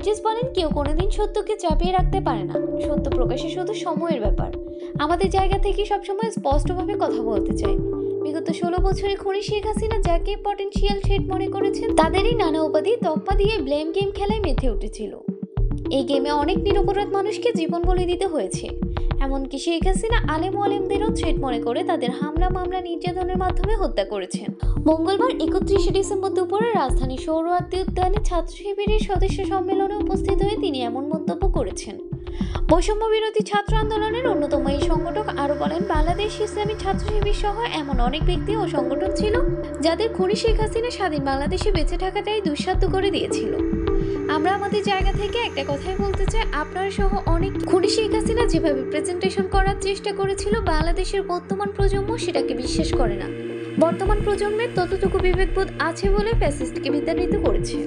Scientist বলেন কেউ কোনোদিন সত্যকে চাপিয়ে রাখতে পারে না, সত্য প্রকাশে শুধু সময়ের ব্যাপার। আমাদের জায়গা থেকে সবসময় স্পষ্টভাবে কথা বলতে চাই। বিগত 16 বছরে খুনি শেখ হাসিনা যাকে পটেনশিয়াল থ্রেট মনে করেছেন তাদেরই নানা উপাধি তকমা দিয়ে ব্লেম গেম খেলায় মেতে উঠেছিল। এই গেমে অনেক নিরপরাধ মানুষকে জীবন বলি দিতে হয়েছে। এমনকি শেখ হাসিনা আলেম ওয়ালেমদেরও থ্রেট মনে করে তাদের হামলা মামলা নির্যাতনের মাধ্যমে হত্যা করেছেন। মঙ্গলবার 31 ডিসেম্বর দুপুরে রাজধানী সৌরআদি উদ্যানে ছাত্র শিবিরের সদস্য সম্মেলনে উপস্থিত হয়ে তিনি এমন মন্তব্য করেছেন। বৈষম্য বিরোধী ছাত্র আন্দোলনের অন্যতম এই সংগঠক আরো বলেন, বাংলাদেশ ইসলামী ছাত্র শিবির সহ এমন অনেক ব্যক্তি ও সংগঠন ছিল যাদের খুনি শেখ হাসিনা স্বাধীন বাংলাদেশে বেঁচে থাকাটাই দুঃসাধ্য করে দিয়েছিল। আমরা আমাদের জায়গা থেকে একটা কথাই বলতে চাই, আপনারা সহ অনেক খুনি শেখ হাসিনা যেভাবে প্রেজেন্টেশন করার চেষ্টা করেছিল বাংলাদেশের বর্তমান প্রজন্ম সেটাকে বিশ্বাস করে না। বর্তমান প্রজন্মের ততটুকু বিবেকবোধ আছে বলে ফ্যাসিস্টকে বিতাড়িত করেছে।